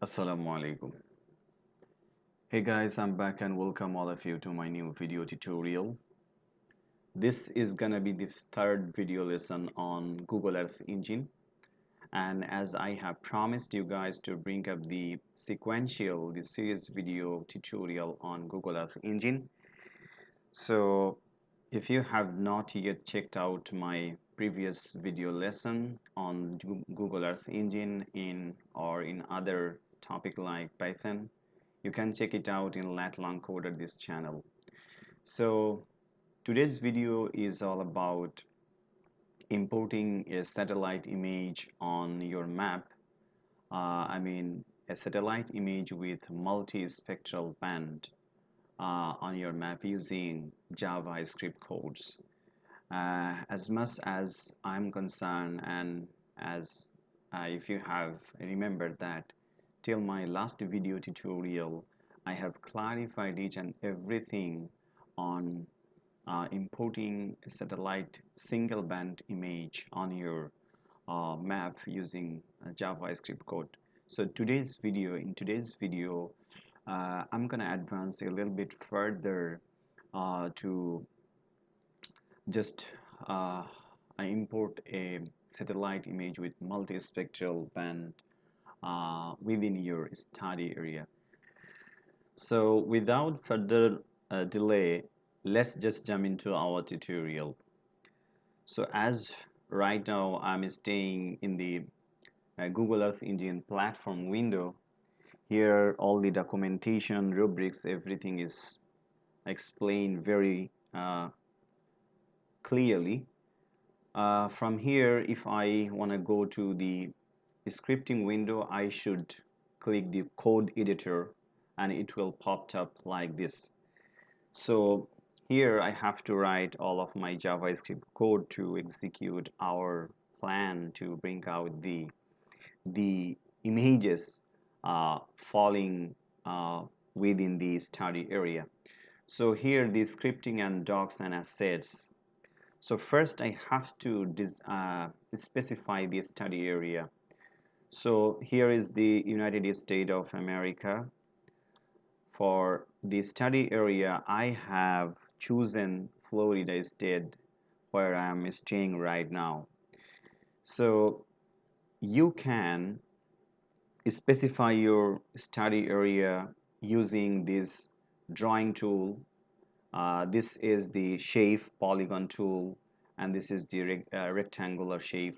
Assalamu alaikum. Hey guys, I'm back and welcome all of you to my new video tutorial. This is gonna be the third video lesson on Google Earth Engine, and as I have promised you guys to bring up the series video tutorial on Google Earth Engine. So if you have not yet checked out my previous video lesson on Google Earth Engine in other topic like Python, you can check it out in lat long code at this channel. So today's video is all about importing a satellite image on your map. A satellite image with multispectral band on your map using JavaScript codes. As much as I'm concerned, and as if you have remembered that till my last video tutorial, I have clarified each and everything on importing a satellite single band image on your map using JavaScript code. So in today's video, I'm gonna advance a little bit further to just I import a satellite image with multispectral band within your study area. So without further delay, let's just jump into our tutorial. So as right now I'm staying in the Google Earth Engine platform window. Here all the documentation, rubrics, everything is explained very clearly. From here, if I want to go to the scripting window, I should click the code editor and it will pop up like this. So here I have to write all of my JavaScript code to execute our plan to bring out the images falling within the study area. So here the scripting and docs and assets. So first I have to specify the study area. So here is the United States of America. For the study area, I have chosen Florida State, where I am staying right now. So you can specify your study area using this drawing tool. This is the shape polygon tool, and this is the rectangular shape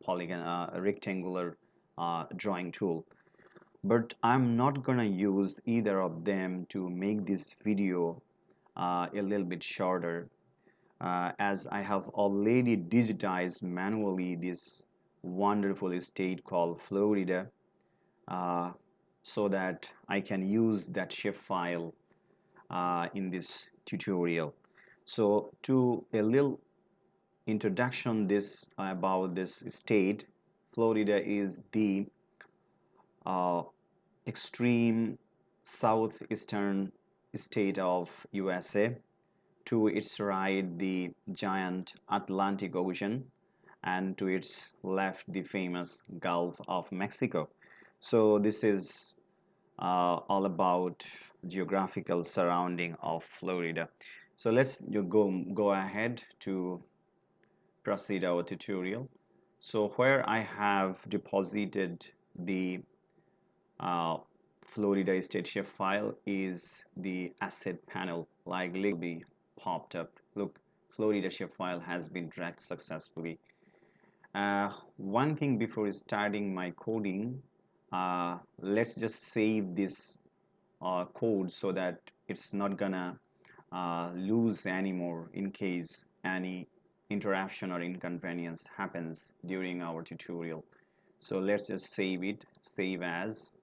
polygon rectangular drawing tool. But I'm not gonna use either of them to make this video a little bit shorter, as I have already digitized manually this wonderful state called Florida, uh, so that I can use that shape file in this tutorial. So to a little introduction this about this state, Florida is the uh, extreme southeastern state of USA. To its right, the giant Atlantic Ocean, and to its left, the famous Gulf of Mexico. So this is all about geographical surrounding of Florida. So let's go ahead to proceed our tutorial. So where I have deposited the uh, Florida state shape file is the asset panel, like be popped up. Look, Florida shape file has been dragged successfully. One thing before starting my coding, let's just save this code so that it's not gonna lose anymore in case any interruption or inconvenience happens during our tutorial. So let's just save it, save as,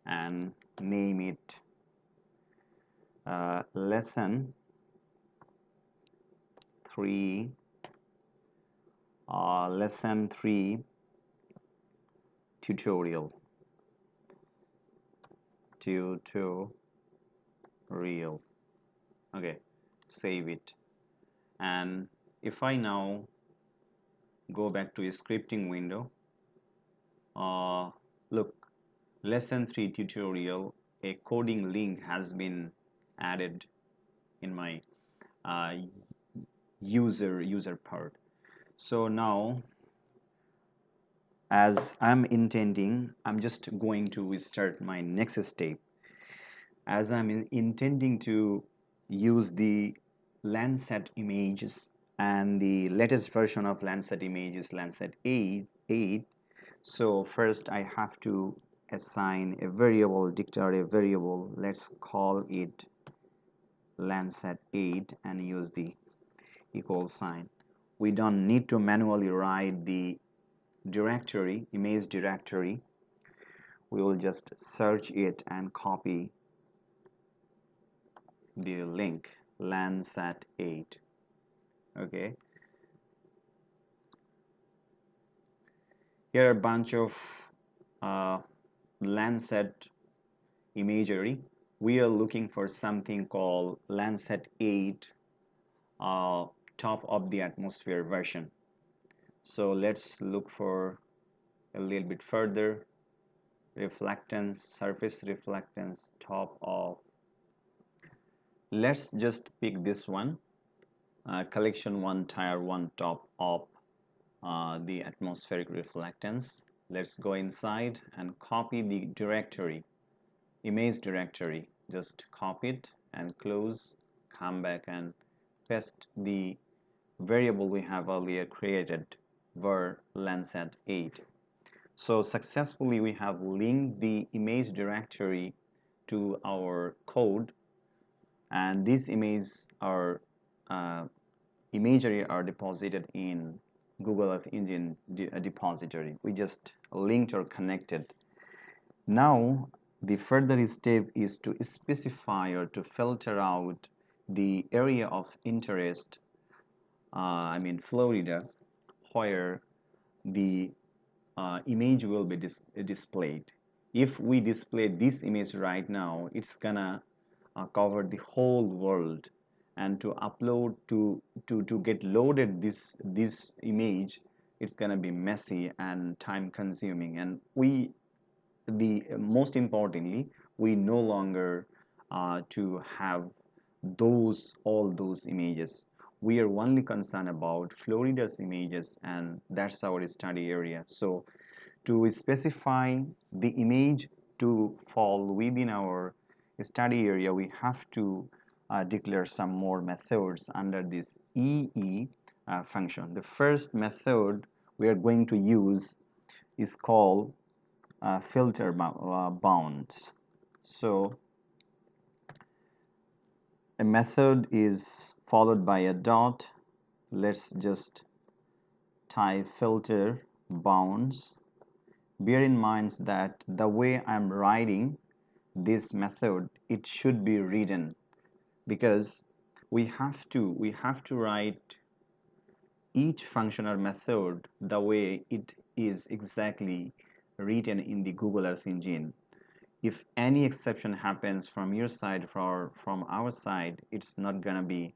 and name it lesson 3 lesson 3 tutorial. Okay, save it. And if I now go back to a scripting window, look, lesson 3 tutorial, a coding link has been added in my uh, user part. So now, as I'm intending, I'm just going to start my next step. As I'm intending to use the Landsat images, and the latest version of Landsat image is Landsat 8. So first I have to assign a variable, declare a variable. Let's call it Landsat 8 and use the equal sign. We don't need to manually write the directory, image directory. We will just search it and copy the link Landsat 8. Okay, here are a bunch of uh, Landsat imagery. We are looking for something called Landsat 8 uh, top of the atmosphere version. So let's look for a little bit further. Reflectance, surface reflectance, top of. Let's just pick this one. Collection 1, tier 1, top of the atmospheric reflectance. Let's go inside and copy the directory, image directory. Just copy it and close, come back and paste the variable we have earlier created, var Landsat 8. So successfully we have linked the image directory to our code, and these images are imagery are deposited in Google Earth Engine depository. We just linked or connected. Now the further step is to specify or to filter out the area of interest, Florida, where the image will be displayed. If we display this image right now, it's gonna cover the whole world, and to upload to get loaded this image, it's gonna be messy and time consuming, and the most importantly, we no longer to have all those images. We are only concerned about Florida's images, and that's our study area. So to specify the image to fall within our study area, we have to declare some more methods under this EE function. The first method we are going to use is called filter bounds. So a method is followed by a dot. Let's just type filter bounds. Bear in mind that the way I'm writing this method, it should be written, because we have to write each function or method the way it is exactly written in the Google Earth Engine. If any exception happens from your side or from our side, it's not gonna be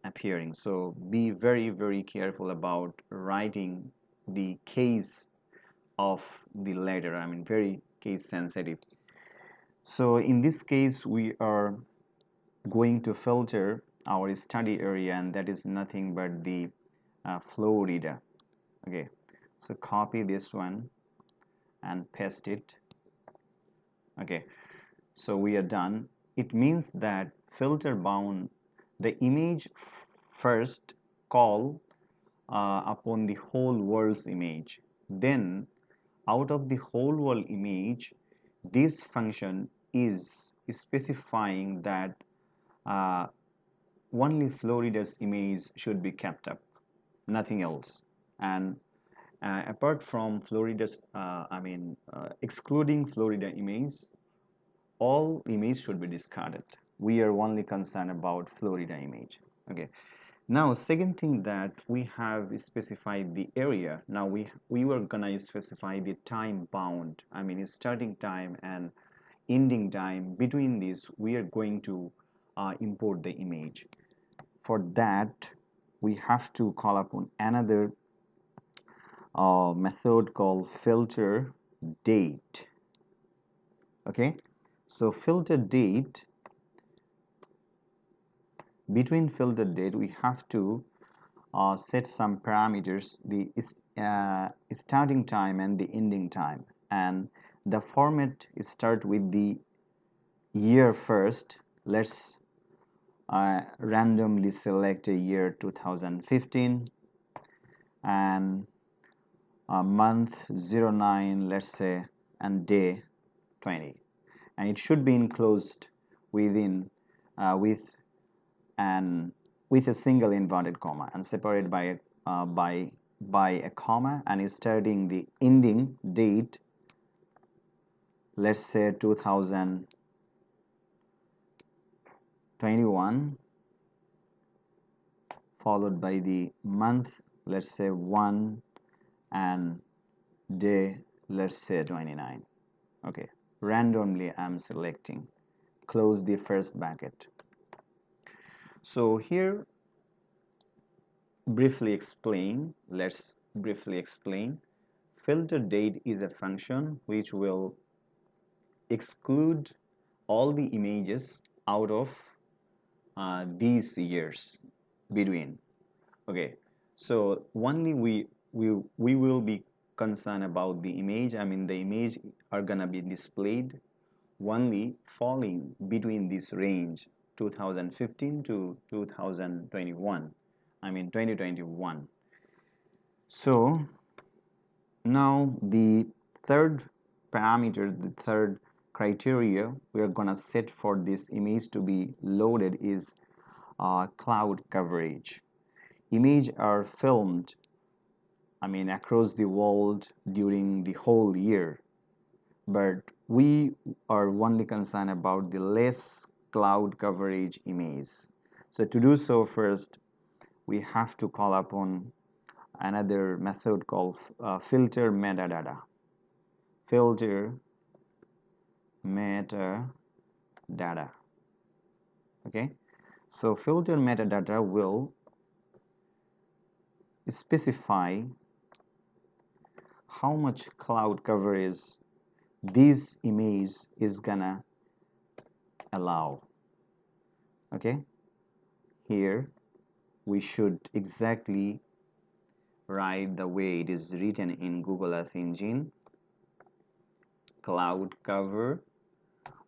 appearing. So be very careful about writing the case of the letter. Very case sensitive. So in this case, we are going to filter our study area, and that is nothing but the Florida. Okay, so copy this one and paste it. Okay, so we are done. It means that filter bound the image first call upon the whole world's image. Then out of the whole world image, this function is specifying that uh, only Florida's image should be kept up, nothing else. And apart from Florida's, excluding Florida image, all image should be discarded. We are only concerned about Florida image. Okay. Now, second thing that we have specified the area. Now we were gonna specify the time bound. Starting time and ending time. Between these, we are going to import the image. For that, we have to call upon another method called filter date. Okay, so filter date, between filter date we have to set some parameters, the starting time and the ending time, and the format start with the year first. Let's randomly select a year 2015 and month 09, let's say, and day 20, and it should be enclosed within with and with a single inverted comma and separated by a comma, and is starting the ending date, let's say 2021, followed by the month, let's say 1, and day, let's say 29. Okay, randomly I'm selecting, close the first bracket. So here, let's briefly explain. Filter date is a function which will exclude all the images out of these years between. Okay, so only we will be concerned about the image. I mean, the image are gonna be displayed only falling between this range 2015 to 2021. I mean 2021. So now the third parameter, the third criteria we are gonna set for this image to be loaded is cloud coverage. Images are filmed, I mean, across the world during the whole year, but we are only concerned about the less cloud coverage image. So to do so, first we have to call upon another method called filter metadata. Filter metadata. Okay, so filter metadata will specify how much cloud coverage this image is gonna allow. Okay, here we should exactly write the way it is written in Google Earth Engine. Cloud cover,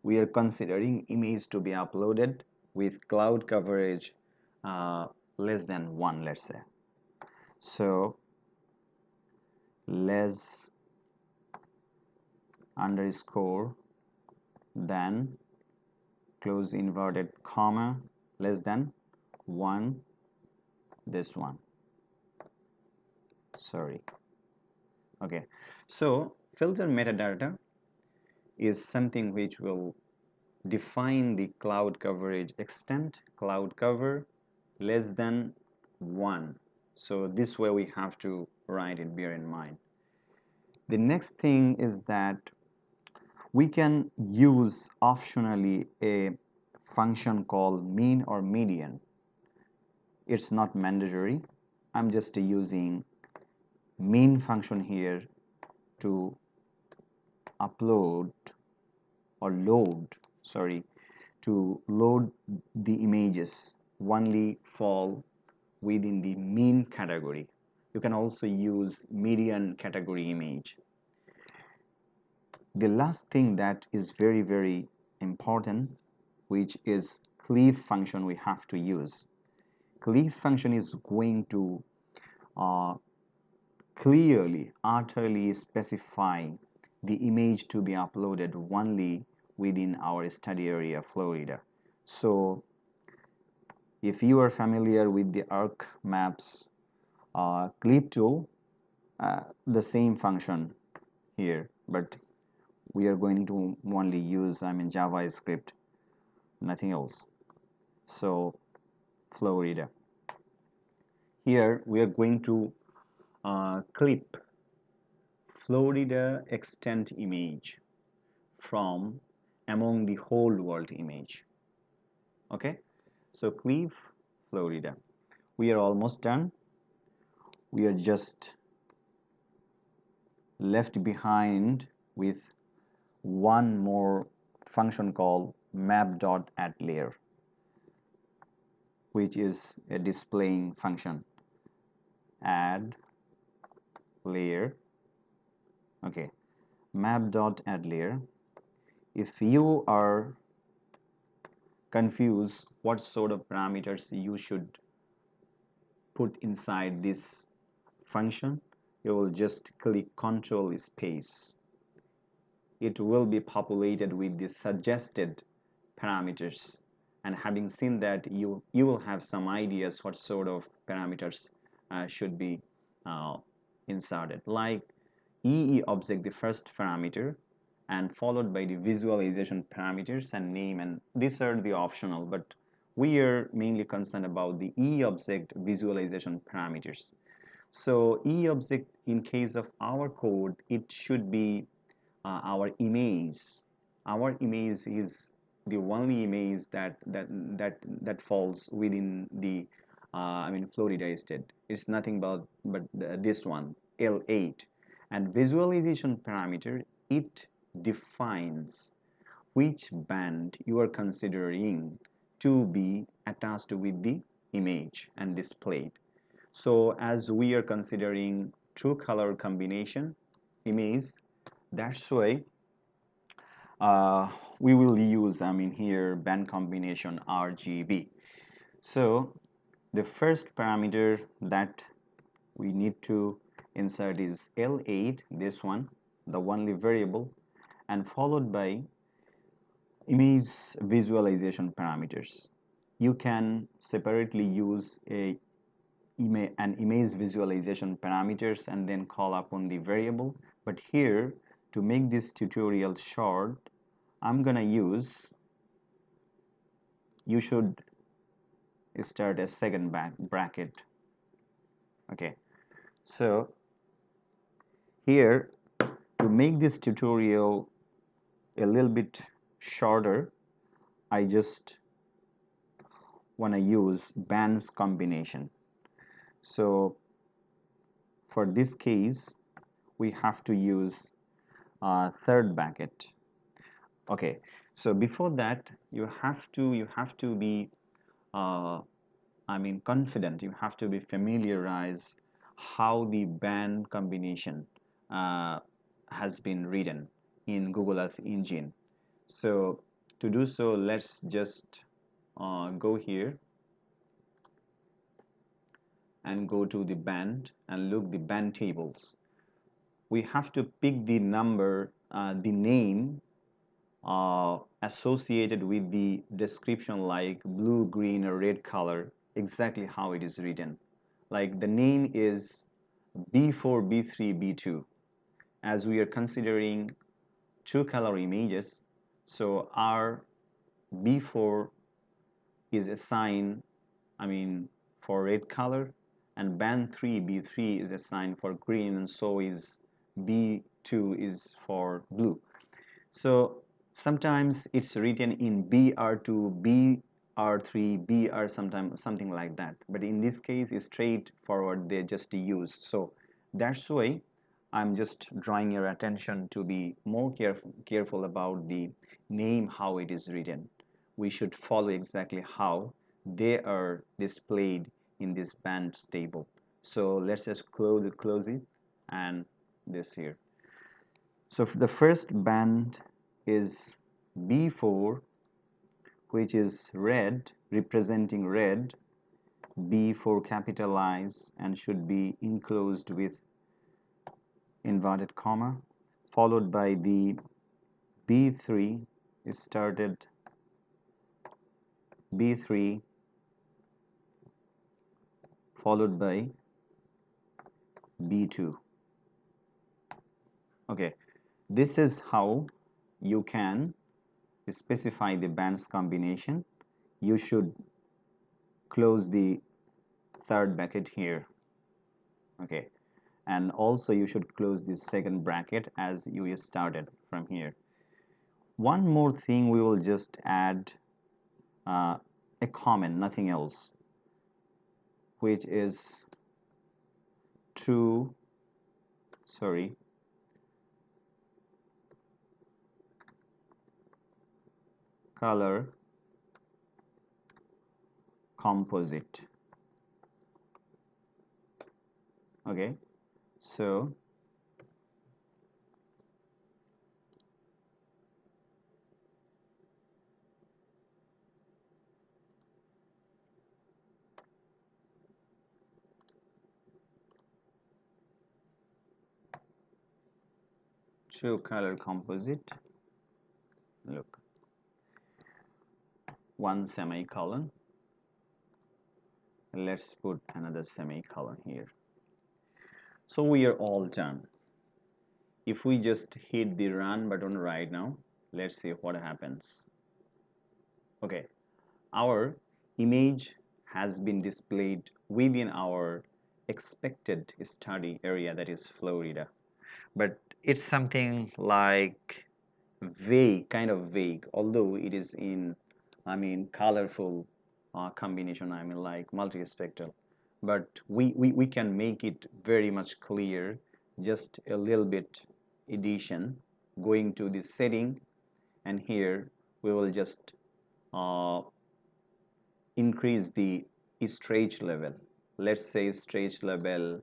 we are considering image to be uploaded with cloud coverage less than 1, let's say. So less underscore, then close inverted comma, less than 1, this one, sorry. Okay, so filter metadata is something which will define the cloud coverage extent, cloud cover less than 1. So this way we have to write it, bear in mind. The next thing is that we can use optionally a function called mean or median. It's not mandatory. I'm just using mean function here to upload or load, sorry, to load the images only fall within the mean category. You can also use median category image. The last thing that is very, very important, which is cleave function we have to use. Cleave function is going to clearly, utterly specify the image to be uploaded only within our study area, Florida. So if you are familiar with the arc maps clip tool, the same function here, but we are going to only use, I mean, JavaScript, nothing else. So Florida. Here we are going to clip Florida extent image from among the whole world image. Okay, so clip Florida. We are almost done. We are just left behind with one more function called map.addLayer, which is a displaying function. Add layer. Okay, map.addLayer. If you are confused what sort of parameters you should put inside this function, you will just click Control space. It will be populated with the suggested parameters, and having seen that, you will have some ideas what sort of parameters should be uh, inserted, like EE object, the first parameter, and followed by the visualization parameters and name, and these are the optional, but we are mainly concerned about the EE object visualization parameters. So EE object, in case of our code, it should be our image. Our image is the only image that falls within the Florida state. It's nothing but this one, L8. And visualization parameter, it defines which band you are considering to be attached with the image and displayed. So as we are considering true color combination image, that's why we will use here band combination RGB. So the first parameter that we need to insert is L8, this one, the only variable, and followed by image visualization parameters. You can separately use an image visualization parameters and then call upon the variable, but here, to make this tutorial short, I'm gonna use, you should start a second bracket. Okay, so here, to make this tutorial a little bit shorter, I just want to use bands combination. So for this case, we have to use a third bracket. Okay, so before that, you have to be confident. You have to be familiarized how the band combination has been written in Google Earth Engine. So to do so, let's just go here and go to the band and look the band tables. We have to pick the number, the name associated with the description, like blue, green, or red color, exactly how it is written. Like the name is B4, B3, B2. As we are considering two color images, so our B4 is assigned, for red color, and band 3, B3 is assigned for green, and so is B2 is for blue. So sometimes it's written in BR2, BR3, BR, something like that. But in this case, it's straightforward, they just use. So that's why I'm just drawing your attention to be more careful about the name, how it is written. We should follow exactly how they are displayed in this band table. So let's just close it, and this here. So the first band is B4, which is red, representing red, B4 capitalized and should be enclosed with inverted comma, followed by the B3 is started B3 followed by B2. Okay, this is how you can specify the bands combination. You should close the third bracket here. Okay, and also you should close this second bracket as you started from here. One more thing, we will just add a comment, nothing else, which is true, sorry, color composite. Okay, so show color composite. Look, one semicolon. Let's put another semicolon here. So we are all done. If we just hit the run button right now, let's see what happens. Okay, our image has been displayed within our expected study area, that is Florida. But it's something like vague, kind of vague, although it is in, colorful combination, like multispectral. But we can make it very much clear, just a little bit addition, going to the setting, and here we will just uh, increase the stretch level. Let's say stretch level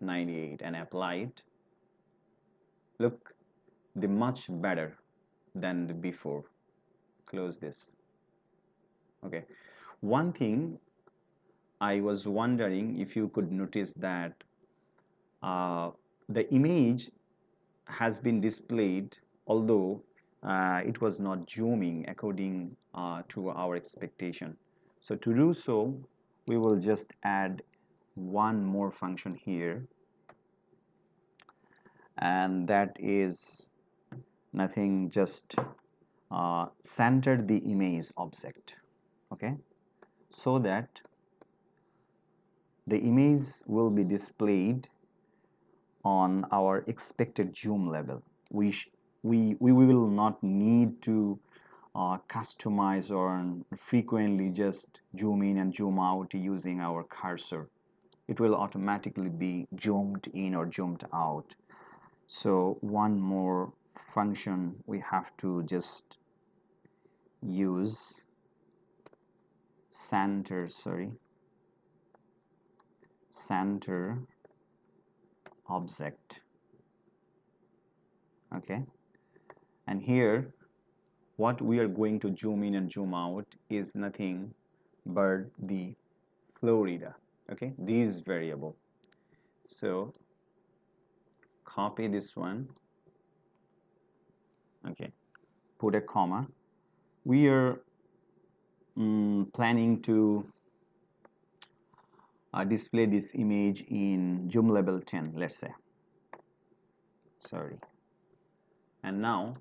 98 and apply it. Look, the much better than the before. Close this. Okay, one thing I was wondering if you could notice that uh, the image has been displayed, although it was not zooming according to our expectation. So to do so, we will just add one more function here, and that is nothing, just center the image object. Okay, so that the image will be displayed on our expected zoom level. We will not need to customize or frequently just zoom in and zoom out using our cursor. It will automatically be zoomed in or zoomed out. So one more function we have to just use, center object. Okay, and here what we are going to zoom in and zoom out is nothing but the Florida. Okay, these variable. So copy this one. Okay, put a comma. We are planning to display this image in zoom level 10, let's say. Sorry. And now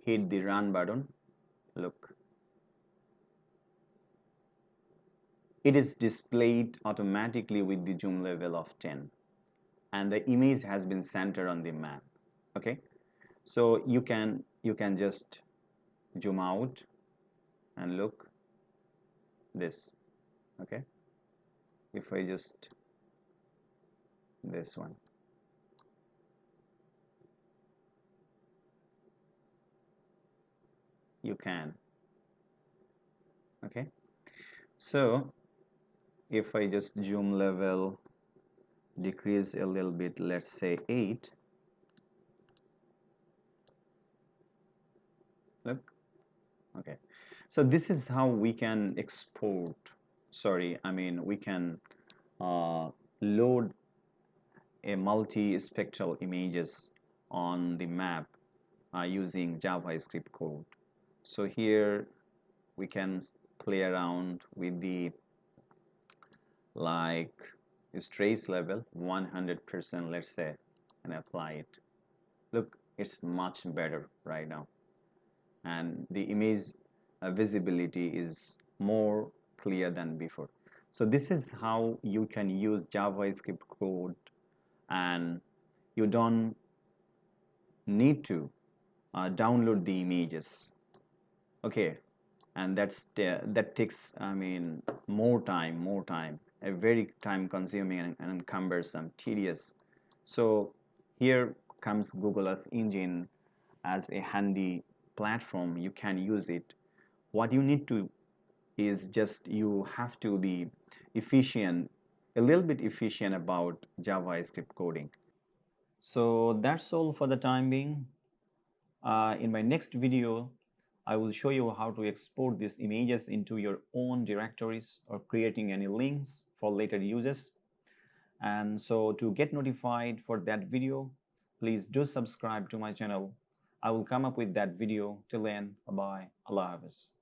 hit the run button. Look, it is displayed automatically with the zoom level of 10, and the image has been centered on the map. Okay, so you can just zoom out and look this. Okay, if I just this one, you can. Okay, so if I just zoom level decrease a little bit, let's say 8, look. Okay, so this is how we can export, we can load a multi-spectral images on the map using JavaScript code. So here we can play around with the like trace level 100%, let's say, and apply it. Look, it's much better right now, and the image visibility is more clear than before. So this is how you can use JavaScript code, and you don't need to download the images. Okay, and that takes more time, a very time consuming and cumbersome, tedious. So here comes Google Earth Engine as a handy platform, you can use it. What you need to is just you have to be efficient, a little bit efficient about JavaScript coding. So that's all for the time being. In my next video, I will show you how to export these images into your own directories or creating any links for later uses. And so to get notified for that video, please do subscribe to my channel. I will come up with that video. Till then, bye bye. Allah Hafiz.